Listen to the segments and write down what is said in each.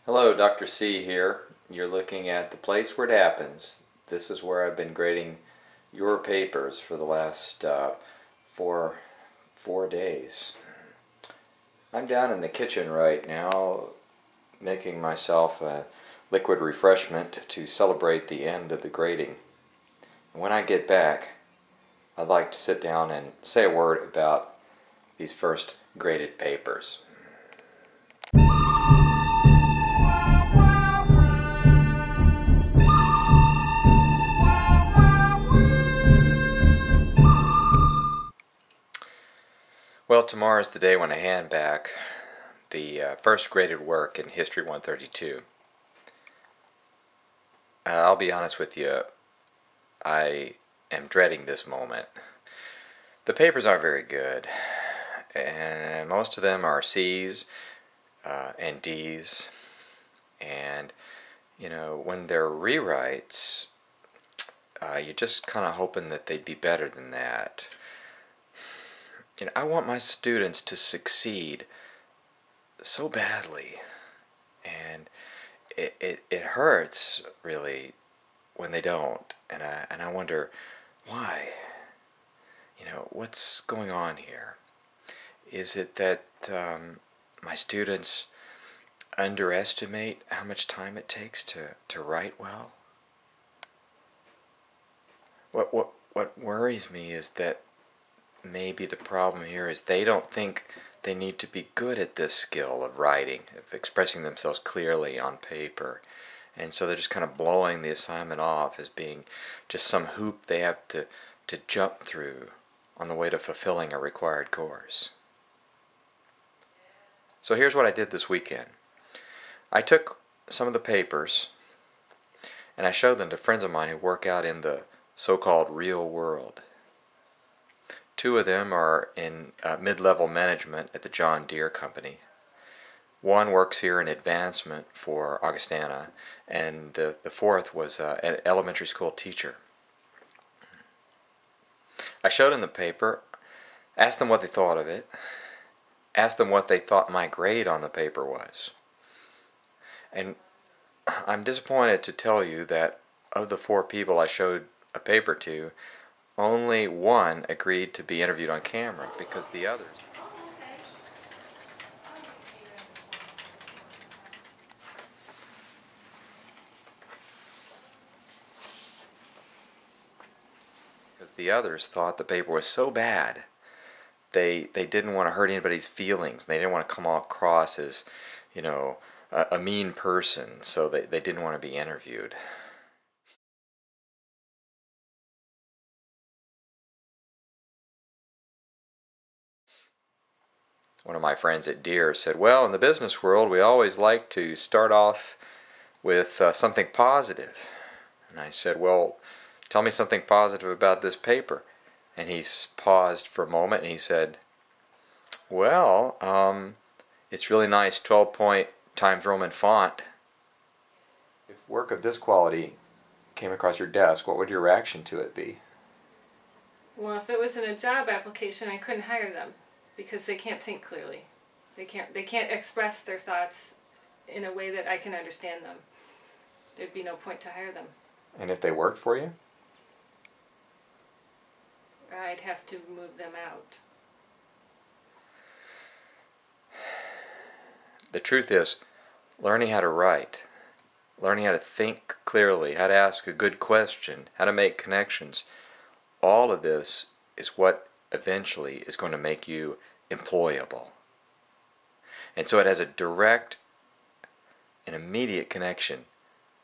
Hello, Dr. C here. You're looking at the place where it happens. This is where I've been grading your papers for the last four days. I'm down in the kitchen right now making myself a liquid refreshment to celebrate the end of the grading. And when I get back, I'd like to sit down and say a word about these first graded papers. Well, tomorrow's the day when I hand back the first graded work in History 132. I'll be honest with you, I am dreading this moment. The papers aren't very good, and most of them are C's and D's, and when they're rewrites, you're just kind of hoping that they'd be better than that. I want my students to succeed so badly, and it hurts really when they don't, and I wonder why. What's going on here? Is it that my students underestimate how much time it takes to write well? What worries me is that maybe the problem here is they don't think they need to be good at this skill of writing, of expressing themselves clearly on paper. And so they're just kind of blowing the assignment off as being just some hoop they have to jump through on the way to fulfilling a required course. So here's what I did this weekend. I took some of the papers and I showed them to friends of mine who work out in the so-called real world. Two of them are in mid-level management at the John Deere Company. One works here in advancement for Augustana, and the fourth was an elementary school teacher. I showed them the paper, asked them what they thought of it, asked them what they thought my grade on the paper was. And I'm disappointed to tell you that of the four people I showed a paper to, only one agreed to be interviewed on camera because the others thought the paper was so bad they didn't want to hurt anybody's feelings. They didn't want to come across as a mean person, so they didn't want to be interviewed. One of my friends at Deere said, well, in the business world we always like to start off with something positive. And I said, well, tell me something positive about this paper. And he paused for a moment and he said, well, it's really nice 12-point Times Roman font. If work of this quality came across your desk, what would your reaction to it be? Well, if it was in a job application, I couldn't hire them because they can't think clearly. They can't express their thoughts in a way that I can understand them. There'd be no point to hire them. And if they worked for you? I'd have to move them out. The truth is, learning how to write, learning how to think clearly, how to ask a good question, how to make connections, all of this is what eventually is going to make you employable. And so it has a direct and immediate connection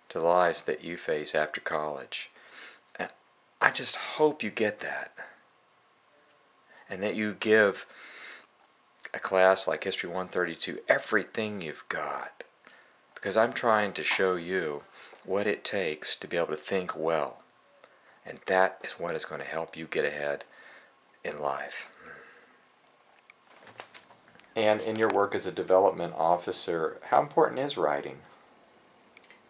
to the lives that you face after college. And I just hope you get that. And that you give a class like History 132 everything you've got. Because I'm trying to show you what it takes to be able to think well. And that is what is going to help you get ahead in life. And in your work as a development officer, how important is writing?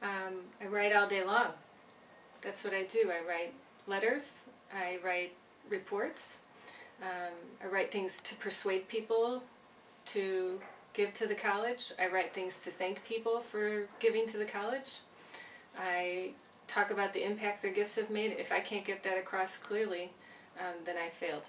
I write all day long. That's what I do. I write letters. I write reports. I write things to persuade people to give to the college. I write things to thank people for giving to the college. I talk about the impact their gifts have made. If I can't get that across clearly, then I failed.